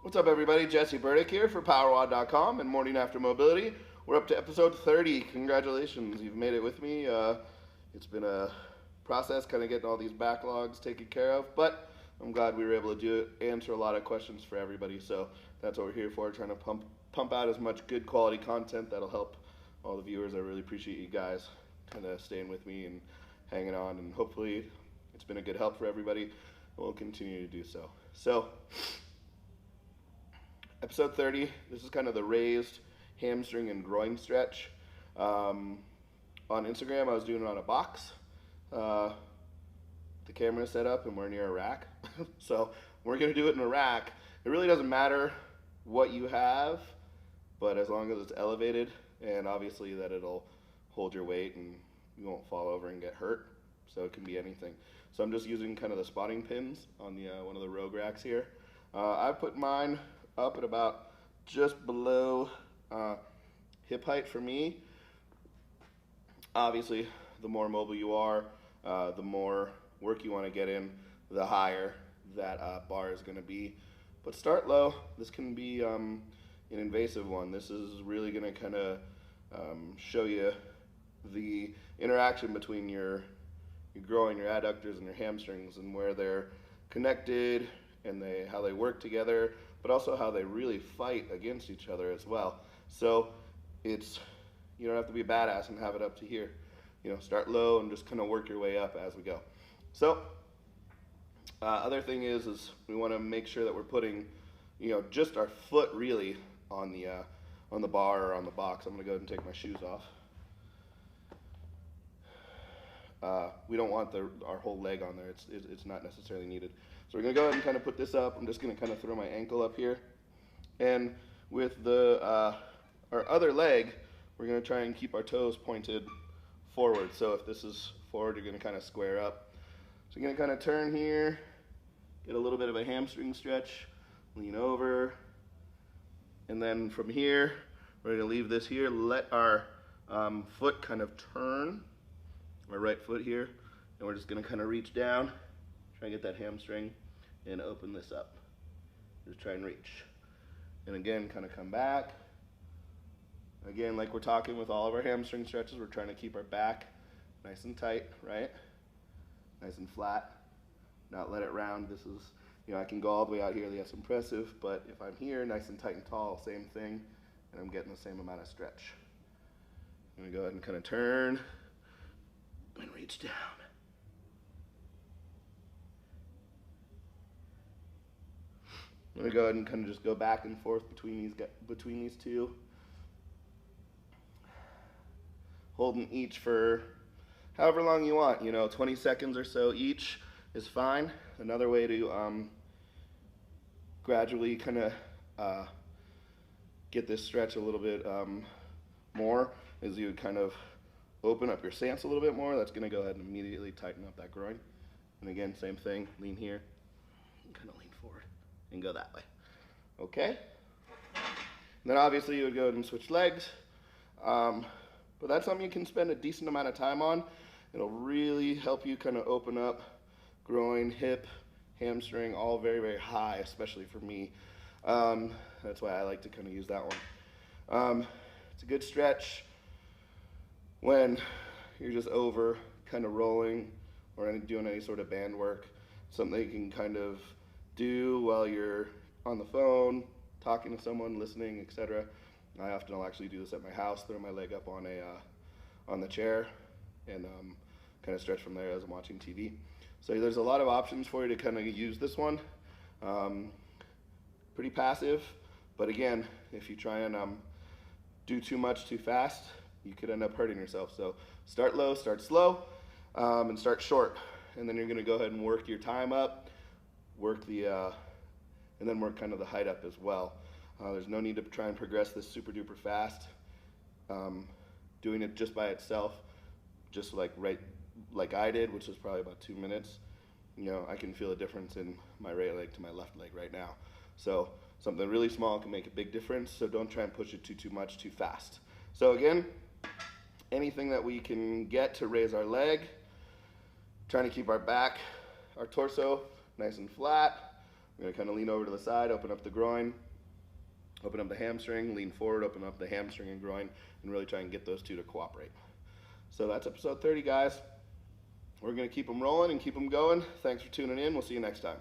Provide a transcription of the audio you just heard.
What's up, everybody? Jesse Burdick here for PowerWod.com and Morning After Mobility. We're up to episode 30. Congratulations, you've made it with me. It's been a process kind of getting all these backlogs taken care of, but I'm glad we were able to do it, answer a lot of questions for everybody. So that's what we're here for, trying to pump out as much good quality content that'll help all the viewers. I really appreciate you guys kind of staying with me and hanging on, and hopefully it's been a good help for everybody. We'll continue to do so. So, episode 30, this is kind of the raised hamstring and groin stretch. On Instagram, I was doing it on a box. The camera is set up and we're near a rack. So we're gonna do it in a rack. It really doesn't matter what you have, but as long as it's elevated, and obviously that it'll hold your weight and you won't fall over and get hurt. So it can be anything. So I'm just using kind of the spotting pins on the one of the Rogue racks here. I put mine up at about just below hip height for me. Obviously, the more mobile you are, the more work you want to get in, the higher that bar is going to be. But start low. This can be an invasive one. This is really going to kind of show you the interaction between your groin, your adductors, and your hamstrings, and where they're connected, and how they work together, but also how they really fight against each other as well. So you don't have to be a badass and have it up to here. Start low and just kind of work your way up as we go. So other thing is we want to make sure that we're putting, just our foot really on the bar or on the box. I'm gonna go ahead and take my shoes off. We don't want our whole leg on there. It's not necessarily needed. So we're gonna go ahead and kind of put this up. I'm just gonna kind of throw my ankle up here, and with our other leg, we're gonna try and keep our toes pointed forward. So if this is forward, you're gonna kind of square up. So you're gonna kind of turn here, get a little bit of a hamstring stretch, lean over, and then from here, we're gonna leave this here. Let our foot kind of turn. My right foot here, and we're just gonna kind of reach down, try and get that hamstring, and open this up. Just try and reach. And again, kind of come back. Again, like we're talking with all of our hamstring stretches, we're trying to keep our back nice and tight, right? Nice and flat, not let it round. This is, I can go all the way out here, that's impressive, but if I'm here, nice and tight and tall, same thing, and I'm getting the same amount of stretch. I'm gonna go ahead and kind of turn, and reach down. I'm gonna go ahead and kind of just go back and forth between these two, holding each for however long you want. 20 seconds or so each is fine. Another way to gradually kind of get this stretch a little bit more is you would kind of open up your stance a little bit more. That's gonna go ahead and immediately tighten up that groin. And again, same thing, lean here, kind of lean forward, and go that way. Okay? And then obviously you would go ahead and switch legs. But that's something you can spend a decent amount of time on. It'll really help you kind of open up groin, hip, hamstring, all very, very high, especially for me. That's why I like to kind of use that one. It's a good stretch when you're just over kind of rolling or doing any sort of band work. Something you can kind of do while you're on the phone, talking to someone, listening, etc. I often will actually do this at my house, throw my leg up on the chair, and kind of stretch from there as I'm watching TV. So there's a lot of options for you to kind of use this one. Pretty passive, but again, if you try and do too much too fast, you could end up hurting yourself. So start low, start slow, and start short. And then you're gonna go ahead and work your time up, and then work kind of the height up as well. There's no need to try and progress this super duper fast. Doing it just by itself, just like I did, which was probably about 2 minutes, I can feel a difference in my right leg to my left leg right now. So something really small can make a big difference, so don't try and push it too much too fast. So again, anything that we can get to raise our leg, trying to keep our back, our torso nice and flat, We're gonna kind of lean over to the side, open up the groin, open up the hamstring, lean forward, open up the hamstring and groin, and really try and get those two to cooperate. So that's episode 30, guys. We're gonna keep them rolling and keep them going. Thanks for tuning in. We'll see you next time.